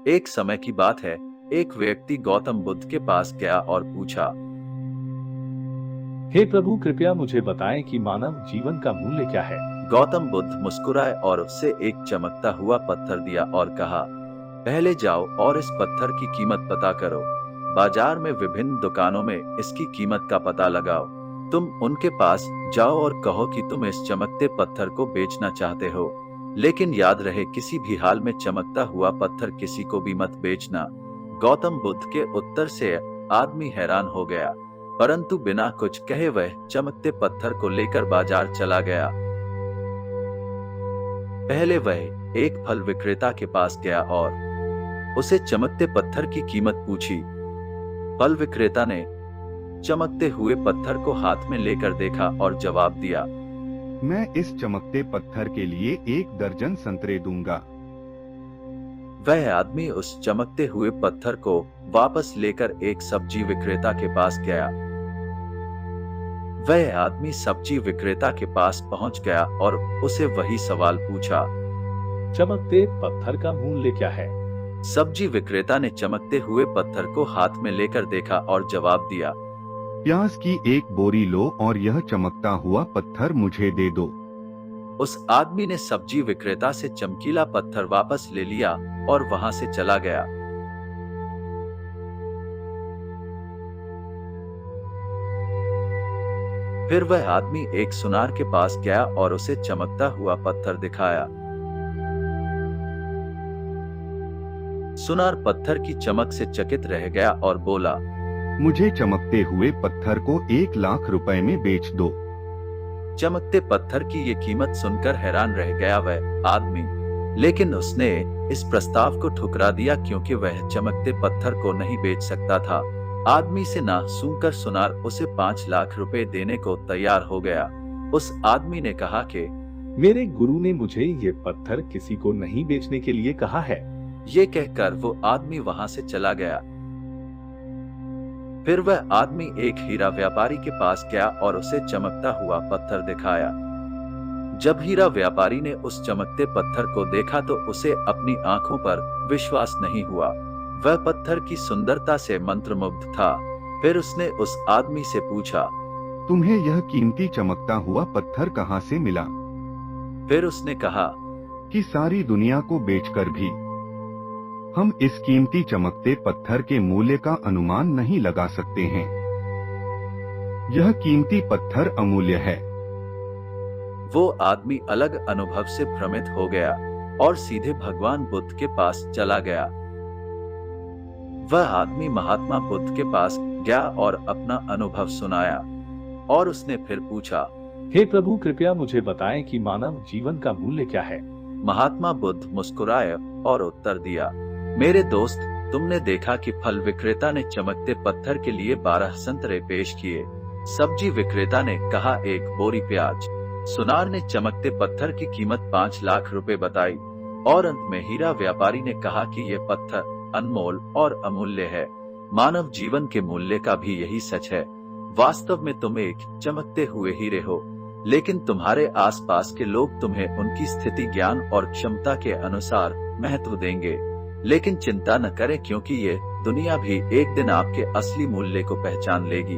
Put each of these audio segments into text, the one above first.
एक समय की बात है, एक व्यक्ति गौतम बुद्ध के पास गया और पूछा, हे प्रभु, कृपया मुझे बताएं कि मानव जीवन का मूल्य क्या है। गौतम बुद्ध मुस्कुराए और उससे एक चमकता हुआ पत्थर दिया और कहा, पहले जाओ और इस पत्थर की कीमत पता करो। बाजार में विभिन्न दुकानों में इसकी कीमत का पता लगाओ। तुम उनके पास जाओ और कहो कि तुम इस चमकते पत्थर को बेचना चाहते हो, लेकिन याद रहे किसी भी हाल में चमकता हुआ पत्थर किसी को भी मत बेचना। गौतम बुद्ध के उत्तर से आदमी हैरान हो गया, परंतु बिना कुछ कहे वह चमकते पत्थर को लेकर बाजार चला गया। पहले वह एक फल विक्रेता के पास गया और उसे चमकते पत्थर की कीमत पूछी। फल विक्रेता ने चमकते हुए पत्थर को हाथ में लेकर देखा और जवाब दिया, मैं इस चमकते पत्थर के लिए 1 दर्जन संतरे दूंगा। वह आदमी उस चमकते हुए पत्थर को वापस लेकर एक सब्जी विक्रेता के पास गया। वह आदमी सब्जी विक्रेता के पास पहुंच गया और उसे वही सवाल पूछा, चमकते पत्थर का मूल्य क्या है। सब्जी विक्रेता ने चमकते हुए पत्थर को हाथ में लेकर देखा और जवाब दिया, प्याज की 1 बोरी लो और यह चमकता हुआ पत्थर मुझे दे दो। उस आदमी ने सब्जी विक्रेता से चमकीला पत्थर वापस ले लिया और वहां से चला गया। फिर वह आदमी एक सुनार के पास गया और उसे चमकता हुआ पत्थर दिखाया। सुनार पत्थर की चमक से चकित रह गया और बोला, मुझे चमकते हुए पत्थर को 1 लाख रुपए में बेच दो। चमकते पत्थर की ये कीमत सुनकर हैरान रह गया वह आदमी, लेकिन उसने इस प्रस्ताव को ठुकरा दिया क्योंकि वह चमकते पत्थर को नहीं बेच सकता था। आदमी से ना सुनकर सुनार उसे 5 लाख रुपए देने को तैयार हो गया। उस आदमी ने कहा कि मेरे गुरु ने मुझे ये पत्थर किसी को नहीं बेचने के लिए कहा है। ये कहकर वो आदमी वहां से चला गया। फिर वह आदमी एक हीरा व्यापारी के पास गया और उसे चमकता हुआ पत्थर दिखाया। जब हीरा व्यापारी ने उस चमकते पत्थर को देखा तो उसे अपनी आंखों पर विश्वास नहीं हुआ। वह पत्थर की सुंदरता से मंत्रमुग्ध था। फिर उसने उस आदमी से पूछा, तुम्हें यह कीमती चमकता हुआ पत्थर कहाँ से मिला। फिर उसने कहा कि सारी दुनिया को बेचकर भी हम इस कीमती चमकते पत्थर के मूल्य का अनुमान नहीं लगा सकते हैं। यह कीमती पत्थर अमूल्य है। वो आदमी अलग अनुभव से भ्रमित हो गया और सीधे भगवान बुद्ध के पास चला गया। वह आदमी महात्मा बुद्ध के पास गया और अपना अनुभव सुनाया और उसने फिर पूछा, हे प्रभु, कृपया मुझे बताएं कि मानव जीवन का मूल्य क्या है। महात्मा बुद्ध मुस्कुराए और उत्तर दिया, मेरे दोस्त, तुमने देखा कि फल विक्रेता ने चमकते पत्थर के लिए 12 संतरे पेश किए। सब्जी विक्रेता ने कहा 1 बोरी प्याज। सुनार ने चमकते पत्थर की कीमत 5 लाख रुपए बताई और अंत में हीरा व्यापारी ने कहा कि यह पत्थर अनमोल और अमूल्य है। मानव जीवन के मूल्य का भी यही सच है। वास्तव में तुम एक चमकते हुए हीरे हो, लेकिन तुम्हारे आसपास के लोग तुम्हें उनकी स्थिति, ज्ञान और क्षमता के अनुसार महत्व देंगे। लेकिन चिंता न करें, क्योंकि ये दुनिया भी एक दिन आपके असली मूल्य को पहचान लेगी।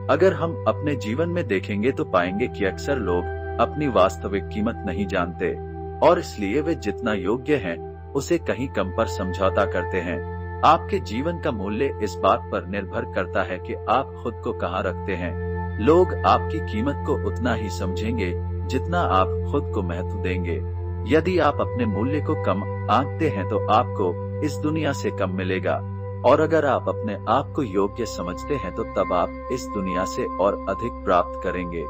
अगर हम अपने जीवन में देखेंगे तो पाएंगे कि अक्सर लोग अपनी वास्तविक कीमत नहीं जानते और इसलिए वे जितना योग्य हैं उसे कहीं कम पर समझौता करते हैं। आपके जीवन का मूल्य इस बात पर निर्भर करता है कि आप खुद को कहाँ रखते हैं। लोग आपकी कीमत को उतना ही समझेंगे जितना आप खुद को महत्व देंगे। यदि आप अपने मूल्य को कम आंकते हैं तो आपको इस दुनिया से कम मिलेगा, और अगर आप अपने आप को योग्य समझते हैं तो तब आप इस दुनिया से और अधिक प्राप्त करेंगे।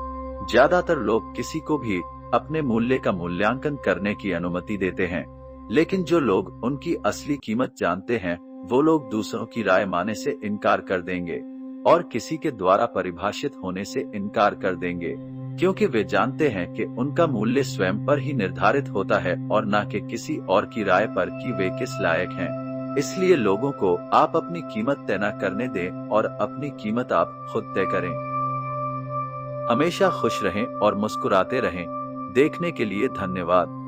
ज्यादातर लोग किसी को भी अपने मूल्य का मूल्यांकन करने की अनुमति देते हैं, लेकिन जो लोग उनकी असली कीमत जानते हैं वो लोग दूसरों की राय मानने से इनकार कर देंगे और किसी के द्वारा परिभाषित होने से इनकार कर देंगे, क्योंकि वे जानते हैं कि उनका मूल्य स्वयं पर ही निर्धारित होता है और न कि किसी और की राय पर कि वे किस लायक हैं। इसलिए लोगों को आप अपनी कीमत तय न करने दें और अपनी कीमत आप खुद तय करें। हमेशा खुश रहें और मुस्कुराते रहें। देखने के लिए धन्यवाद।